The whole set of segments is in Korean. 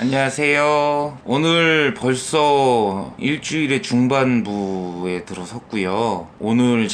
안녕하세요. 오늘 벌써 일주일의 중반부에 들어섰고요. 오늘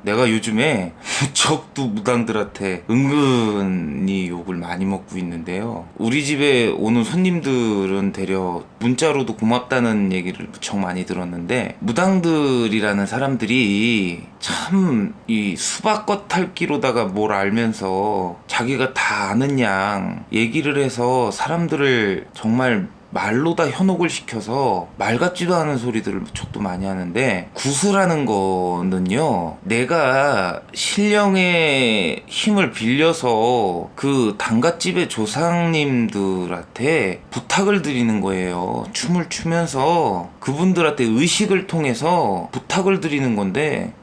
내가 요즘에 무척도 무당들한테 은근히 욕을 많이 먹고 있는데요. 우리 집에 오는 손님들은 대려 문자로도 고맙다는 얘기를 무척 많이 들었는데, 무당들이라는 사람들이 참 이 수박겉 핥기로다가 뭘 알면서 자기가 다 아는 양 얘기를 해서 사람들을 정말 말로 다 현혹을 시켜서 말 같지도 않은 소리들을 무척도 많이 하는데, 구슬하는 거는요, 내가 신령의 힘을 빌려서 그 단갓집의 조상님들한테 부탁을 드리는 거예요. 춤을 추면서 그분들한테 의식을 통해서 부탁을 드리는 건데,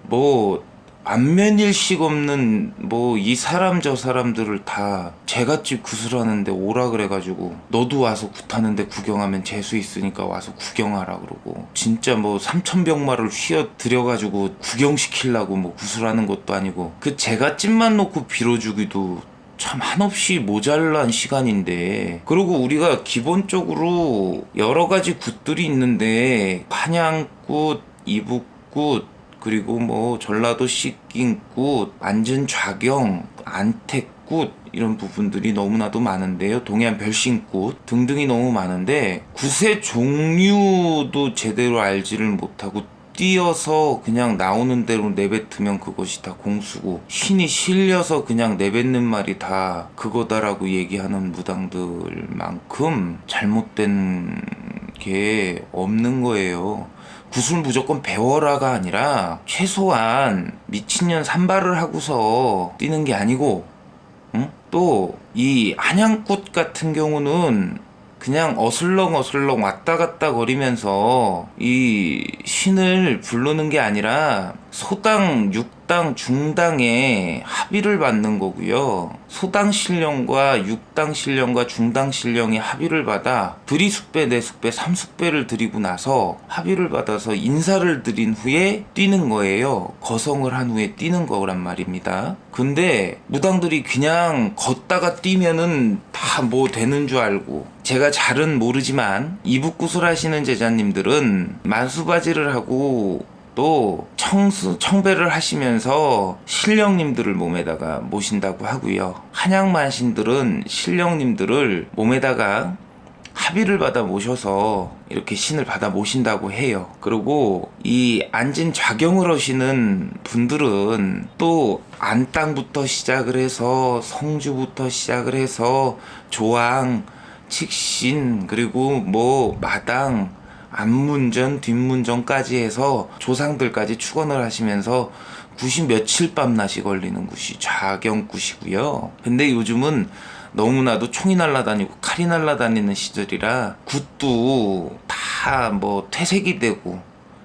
안면일식 없는 이 사람 저 사람들을 다 제갓집 구슬하는데 오라 그래가지고, 너도 와서 굿하는데 구경하면 재수 있으니까 와서 구경하라 그러고, 진짜 3,000병마를 휘어 들여가지고 구경시키려고 구슬하는 것도 아니고, 그 제갓집만 놓고 빌어주기도 참 한없이 모자란 시간인데, 그리고 우리가 기본적으로 여러 가지 굿들이 있는데, 한양굿, 이북굿, 그리고 전라도 씻긴굿, 안전좌경, 안택굿, 이런 부분들이 너무나도 많은데요. 동해안 별신굿 등등이 너무 많은데, 굿의 종류도 제대로 알지를 못하고 띄어서 그냥 나오는 대로 내뱉으면 그것이 다 공수고, 신이 실려서 그냥 내뱉는 말이 다 그거다라고 얘기하는 무당들만큼 잘못된 게 없는 거예요. 굿을 무조건 배워라가 아니라 최소한 미친년 산발을 하고서 뛰는 게 아니고, 응? 또 이 한양굿 같은 경우는 그냥 어슬렁어슬렁 왔다 갔다 거리면서 이 신을 부르는 게 아니라 소당, 육당, 중당의 합의를 받는 거고요. 소당 신령과 육당 신령과 중당 신령의 합의를 받아 드리숙배, 내숙배, 삼숙배를 드리고 나서 합의를 받아서 인사를 드린 후에 뛰는 거예요. 거성을 한 후에 뛰는 거란 말입니다. 근데 무당들이 그냥 걷다가 뛰면은 다 되는 줄 알고, 제가 잘은 모르지만 이북구슬 하시는 제자님들은 만수바지를 하고 또 청배를 하시면서 신령님들을 몸에다가 모신다고 하고요. 한양만신들은 신령님들을 몸에다가 합의를 받아 모셔서 이렇게 신을 받아 모신다고 해요. 그리고 이 안진좌경을 하시는 분들은 또 안땅부터 시작을 해서 성주부터 시작을 해서 조항, 칙신, 그리고 마당, 앞문전, 뒷문전까지 해서 조상들까지 축원을 하시면서 굿이 며칠 밤낮이 걸리는 굿이 좌경굿이고요. 근데 요즘은 너무나도 총이 날아다니고 칼이 날아다니는 시절이라 굿도 다 퇴색이 되고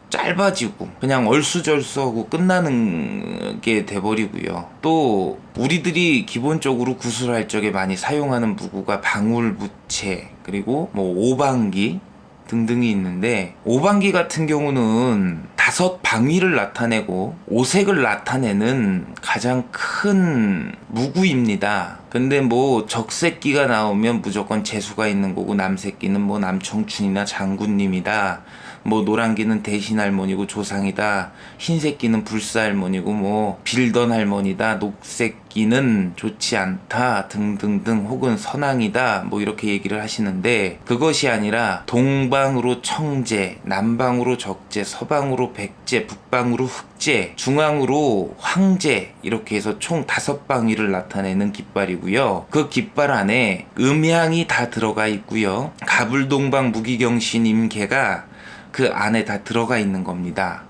짧아지고 그냥 얼수절수하고 끝나는 게 돼버리고요. 또 우리들이 기본적으로 구슬할 적에 많이 사용하는 무구가 방울무채, 그리고 오방기 등등이 있는데, 오방기 같은 경우는 5방위를 나타내고 5색을 나타내는 가장 큰 무구입니다. 근데 적색기가 나오면 무조건 재수가 있는 거고, 남색기는 남청춘이나 장군님이다, 노란기는 대신할머니고 조상이다, 흰색기는 불사할머니고 빌던 할머니다, 녹색기는 좋지 않다 등등등, 혹은 선왕이다, 이렇게 얘기를 하시는데, 그것이 아니라 동방으로 청제, 남방으로 적제, 서방으로 백제, 북방으로 흑제, 중앙으로 황제, 이렇게 해서 총 5방위를 나타내는 깃발이고요. 그 깃발 안에 음향이 다 들어가 있고요. 가불동방 무기경신 임계가 그 안에 다 들어가 있는 겁니다.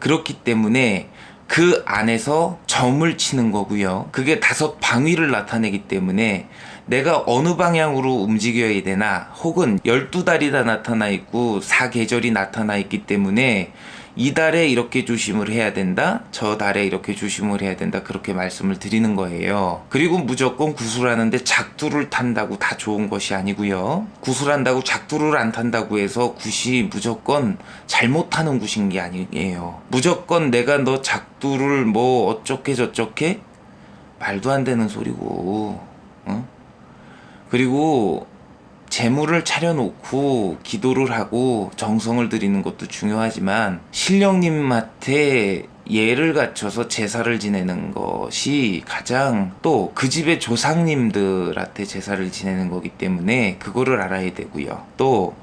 그렇기 때문에 그 안에서 점을 치는 거고요. 그게 5방위를 나타내기 때문에 내가 어느 방향으로 움직여야 되나, 혹은 12달이 다 나타나 있고 4계절이 나타나 있기 때문에 이 달에 이렇게 조심을 해야 된다, 저 달에 이렇게 조심을 해야 된다, 그렇게 말씀을 드리는 거예요. 그리고 무조건 구슬하는데 작두를 탄다고 다 좋은 것이 아니고요. 구슬한다고 작두를 안 탄다고 해서 굿이 무조건 잘못하는 굿인 게 아니에요. 무조건 내가 너 작두를 어쩌게 저쩌게, 말도 안 되는 소리고. 그리고 재물을 차려놓고 기도를 하고 정성을 드리는 것도 중요하지만 신령님한테 예를 갖춰서 제사를 지내는 것이 가장, 또 그 집의 조상님들한테 제사를 지내는 거기 때문에 그거를 알아야 되고요. 또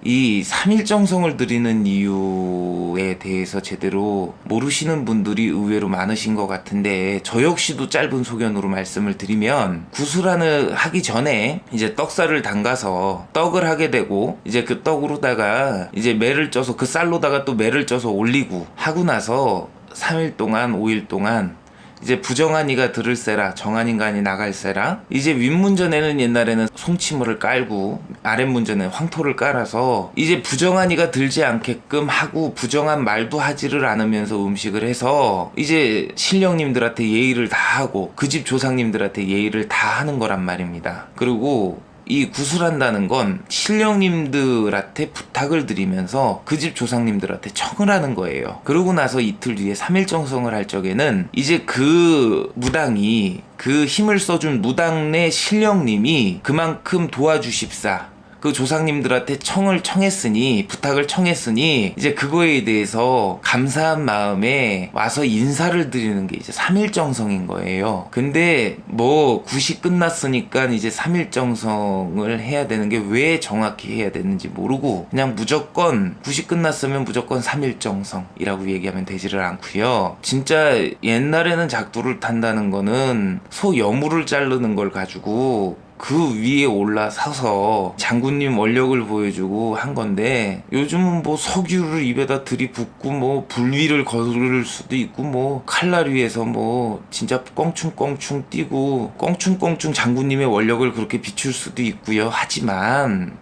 이 삼일정성을 드리는 이유에 대해서 제대로 모르시는 분들이 의외로 많으신 것 같은데, 저 역시도 짧은 소견으로 말씀을 드리면, 구슬하는 하기 전에 이제 떡살을 담가서 떡을 하게 되고, 이제 그 떡으로다가 이제 매를 쪄서 그 쌀로다가 또 매를 쪄서 올리고 하고 나서 3일 동안 5일 동안 이제 부정한 이가 들을세라 정한 인간이 나갈세라. 이제 윗문전에는 옛날에는 송치물을 깔고 아랫문전에 황토를 깔아서 이제 부정한 이가 들지 않게끔 하고, 부정한 말도 하지를 않으면서 음식을 해서 이제 신령님들한테 예의를 다 하고 그 집 조상님들한테 예의를 다 하는 거란 말입니다. 그리고 이 구슬한다는 건 신령님들한테 부탁을 드리면서 그 집 조상님들한테 청을 하는 거예요. 그러고 나서 이틀 뒤에 3일정성을 할 적에는 이제 그 무당이, 그 힘을 써준 무당 내 신령님이 그만큼 도와주십사, 그 조상님들한테 부탁을 청했으니 이제 그거에 대해서 감사한 마음에 와서 인사를 드리는 게 이제 3일정성인 거예요. 근데 뭐 굿이 끝났으니까 이제 3일정성을 해야 되는 게 왜 정확히 해야 되는지 모르고 그냥 무조건 굿이 끝났으면 무조건 3일정성이라고 얘기하면 되지를 않고요. 진짜 옛날에는 작두를 탄다는 거는 소 여물을 자르는 걸 가지고 그 위에 올라서서 장군님 원력을 보여주고 한 건데, 요즘은 뭐 석유를 입에다 들이붓고 뭐 불 위를 걸을 수도 있고 뭐 칼날 위에서 뭐 진짜 껑충껑충 뛰고 껑충껑충 장군님의 원력을 그렇게 비출 수도 있고요. 하지만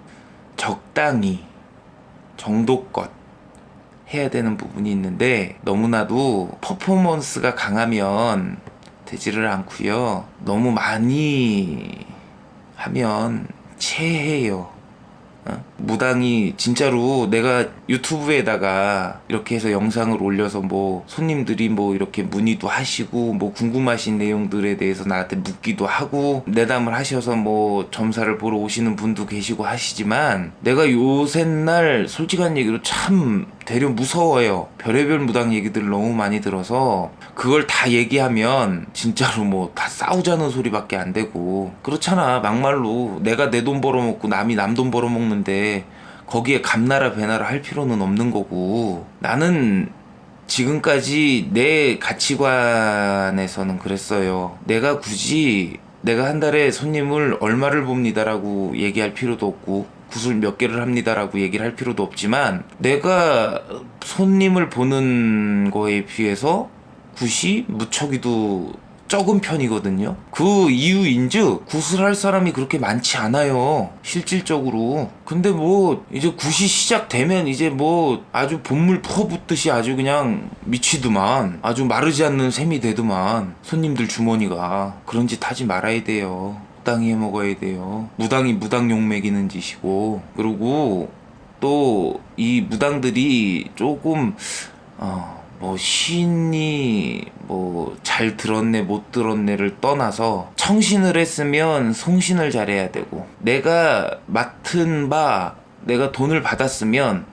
적당히 정도껏 해야 되는 부분이 있는데, 너무나도 퍼포먼스가 강하면 되지를 않고요. 너무 많이 하면 체해요. 무당이 진짜로 내가 유튜브에다가 이렇게 해서 영상을 올려서 뭐 손님들이 뭐 이렇게 문의도 하시고 뭐 궁금하신 내용들에 대해서 나한테 묻기도 하고 내담을 하셔서 뭐 점사를 보러 오시는 분도 계시고 하시지만, 내가 요새날 솔직한 얘기로 참 되려 무서워요. 별의별 무당 얘기들을 너무 많이 들어서 그걸 다 얘기하면 진짜로 뭐 다 싸우자는 소리밖에 안 되고 그렇잖아. 막말로 내가 내 돈 벌어먹고 남이 남 돈 벌어먹는데 거기에 감나라 배나라 할 필요는 없는 거고, 나는 지금까지 내 가치관에서는 그랬어요. 내가 굳이 내가 한 달에 손님을 얼마를 봅니다라고 얘기할 필요도 없고 구슬 몇 개를 합니다라고 얘기를 할 필요도 없지만, 내가 손님을 보는 거에 비해서 굿이 무척이도 적은 편이거든요. 그 이유인즉 구슬할 사람이 그렇게 많지 않아요, 실질적으로. 근데 뭐 이제 굿이 시작되면 이제 뭐 아주 본물 퍼붓듯이 아주 그냥 미치더만, 아주 마르지 않는 셈이 되더만 손님들 주머니가. 그런 짓 하지 말아야 돼요. 적당히 해먹어야 돼요. 무당이 무당용 먹이는 짓이고. 그리고 또 이 무당들이 조금 뭐 신이 뭐 잘 들었네 못 들었네를 떠나서 청신을 했으면 송신을 잘해야 되고, 내가 맡은 바 내가 돈을 받았으면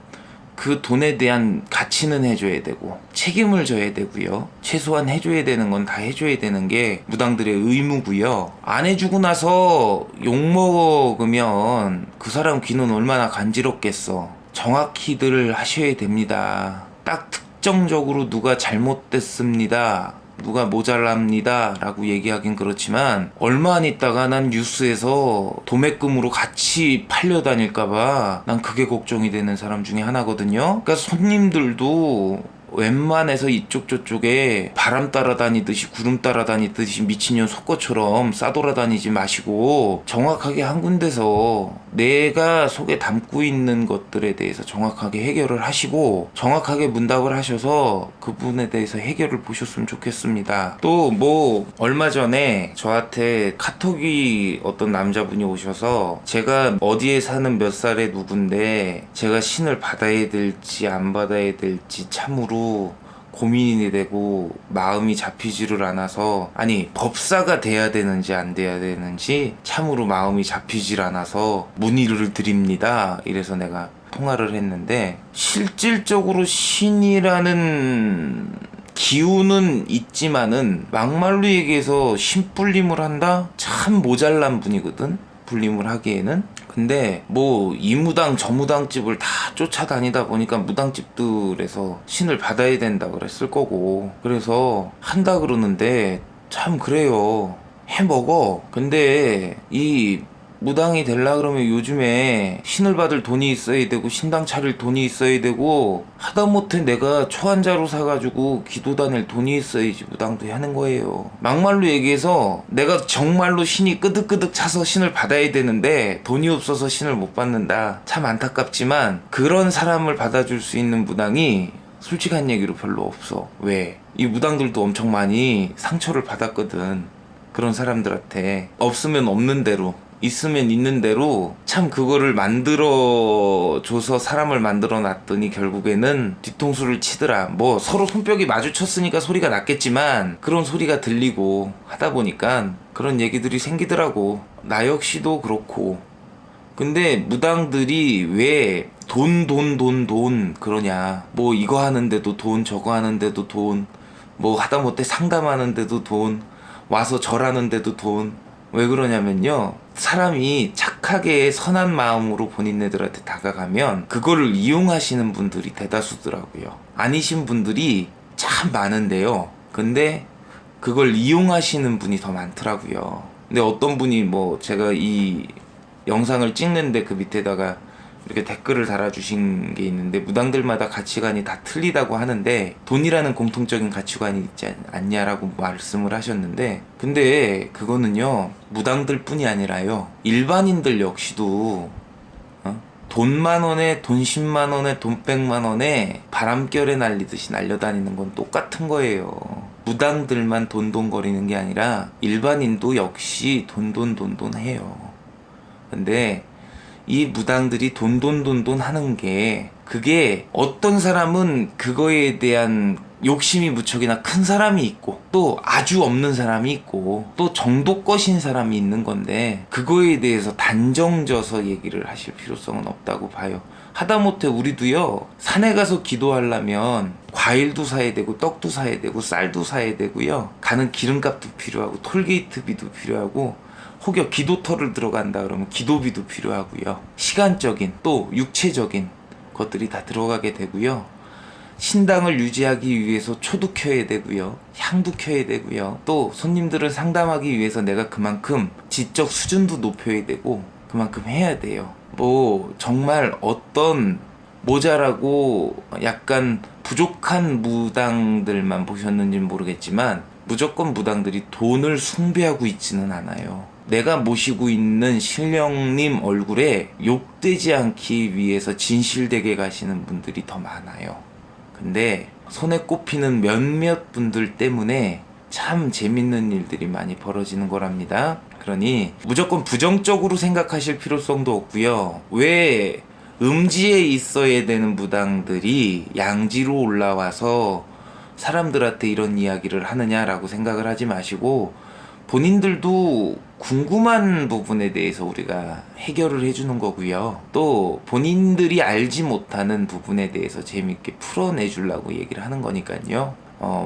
그 돈에 대한 가치는 해줘야 되고 책임을 져야 되고요. 최소한 해줘야 되는 건 다 해줘야 되는 게 무당들의 의무고요. 안 해주고 나서 욕먹으면 그 사람 귀는 얼마나 간지럽겠어. 정확히들 하셔야 됩니다. 딱 특정적으로 누가 잘못됐습니다, 누가 모자랍니다 라고 얘기하긴 그렇지만, 얼마 안 있다가 난 뉴스에서 도매금으로 같이 팔려다닐까봐 난 그게 걱정이 되는 사람 중에 하나거든요. 그러니까 손님들도 웬만해서 이쪽 저쪽에 바람 따라다니듯이 구름 따라다니듯이 미친년 속거처럼 싸돌아다니지 마시고 정확하게 한 군데서 내가 속에 담고 있는 것들에 대해서 정확하게 해결을 하시고 정확하게 문답을 하셔서 그 부분에 대해서 해결을 보셨으면 좋겠습니다. 또 뭐 얼마 전에 저한테 카톡이 어떤 남자분이 오셔서, 제가 어디에 사는 몇 살의 누군데 제가 신을 받아야 될지 안 받아야 될지 참으로 고민이 되고 마음이 잡히지를 않아서, 아니 법사가 돼야 되는지 안 돼야 되는지 참으로 마음이 잡히질 않아서 문의를 드립니다. 이래서 내가 통화를 했는데, 실질적으로 신이라는 기운은 있지만은 막말로 얘기해서 신불림을 한다? 참 모자란 분이거든, 불림을 하기에는. 근데 뭐 이 무당 저 무당집을 다 쫓아다니다 보니까 무당집들에서 신을 받아야 된다 그랬을 거고, 그래서 한다 그러는데 참 그래요. 해먹어. 근데 이 무당이 되려 그러면 요즘에 신을 받을 돈이 있어야 되고 신당 차릴 돈이 있어야 되고, 하다못해 내가 초한자로 사가지고 기도 다닐 돈이 있어야지 무당도 하는 거예요. 막말로 얘기해서 내가 정말로 신이 끄득끄득 차서 신을 받아야 되는데 돈이 없어서 신을 못 받는다. 참 안타깝지만 그런 사람을 받아줄 수 있는 무당이 솔직한 얘기로 별로 없어. 왜? 이 무당들도 엄청 많이 상처를 받았거든. 그런 사람들한테. 없으면 없는 대로, 있으면 있는 대로 참 그거를 만들어줘서 사람을 만들어 놨더니 결국에는 뒤통수를 치더라. 뭐 서로 손뼉이 마주쳤으니까 소리가 났겠지만 그런 소리가 들리고 하다 보니까 그런 얘기들이 생기더라고. 나 역시도 그렇고. 근데 무당들이 왜 돈 그러냐. 뭐 이거 하는데도 돈, 저거 하는데도 돈, 뭐 하다못해 상담하는데도 돈, 와서 절하는데도 돈. 왜 그러냐면요, 사람이 착하게 선한 마음으로 본인네들한테 다가가면 그거를 이용하시는 분들이 대다수더라고요. 아니신 분들이 참 많은데요, 근데 그걸 이용하시는 분이 더 많더라고요. 근데 어떤 분이 뭐 제가 이 영상을 찍는데 그 밑에다가 이렇게 댓글을 달아주신 게 있는데, 무당들마다 가치관이 다 틀리다고 하는데 돈이라는 공통적인 가치관이 있지 않냐라고 말씀을 하셨는데, 근데 그거는요, 무당들 뿐이 아니라요, 일반인들 역시도 돈 10,000원에 돈 100,000원에 돈 100,000원에 바람결에 날리듯이 날려다니는 건 똑같은 거예요. 무당들만 돈돈거리는 게 아니라 일반인도 역시 돈돈 해요. 근데 이 무당들이 돈돈 하는 게, 그게 어떤 사람은 그거에 대한 욕심이 무척이나 큰 사람이 있고, 또 아주 없는 사람이 있고, 또 정도껏인 사람이 있는 건데, 그거에 대해서 단정져서 얘기를 하실 필요성은 없다고 봐요. 하다못해 우리도요, 산에 가서 기도하려면 과일도 사야 되고 떡도 사야 되고 쌀도 사야 되고요, 가는 기름값도 필요하고 톨게이트비도 필요하고, 혹여 기도터를 들어간다 그러면 기도비도 필요하고요, 시간적인 또 육체적인 것들이 다 들어가게 되고요, 신당을 유지하기 위해서 초도 켜야 되고요, 향도 켜야 되고요, 또 손님들을 상담하기 위해서 내가 그만큼 지적 수준도 높여야 되고 그만큼 해야 돼요. 뭐 정말 어떤 모자라고 약간 부족한 무당들만 보셨는지는 모르겠지만 무조건 무당들이 돈을 숭배하고 있지는 않아요. 내가 모시고 있는 신령님 얼굴에 욕되지 않기 위해서 진실되게 가시는 분들이 더 많아요. 근데 손에 꼽히는 몇몇 분들 때문에 참 재밌는 일들이 많이 벌어지는 거랍니다. 그러니 무조건 부정적으로 생각하실 필요성도 없고요. 왜 음지에 있어야 되는 무당들이 양지로 올라와서 사람들한테 이런 이야기를 하느냐라고 생각을 하지 마시고, 본인들도 궁금한 부분에 대해서 우리가 해결을 해주는 거고요, 또 본인들이 알지 못하는 부분에 대해서 재밌게 풀어내 주려고 얘기를 하는 거니까요.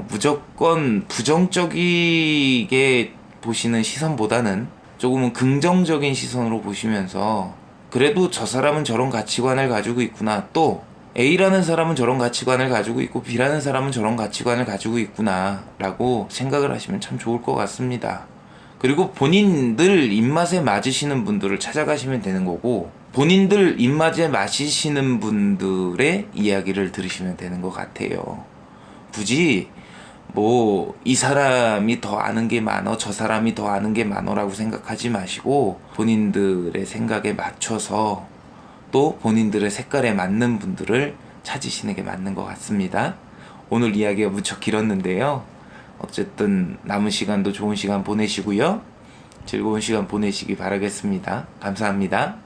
무조건 부정적이게 보시는 시선보다는 조금은 긍정적인 시선으로 보시면서, 그래도 저 사람은 저런 가치관을 가지고 있구나, 또 A라는 사람은 저런 가치관을 가지고 있고 B라는 사람은 저런 가치관을 가지고 있구나 라고 생각을 하시면 참 좋을 것 같습니다. 그리고 본인들 입맛에 맞으시는 분들을 찾아가시면 되는 거고, 본인들 입맛에 맞으시는 분들의 이야기를 들으시면 되는 것 같아요. 굳이 뭐 이 사람이 더 아는 게 많어, 저 사람이 더 아는 게 많어라고 생각하지 마시고, 본인들의 생각에 맞춰서 또 본인들의 색깔에 맞는 분들을 찾으시는 게 맞는 것 같습니다. 오늘 이야기가 무척 길었는데요, 어쨌든 남은 시간도 좋은 시간 보내시고요, 즐거운 시간 보내시기 바라겠습니다. 감사합니다.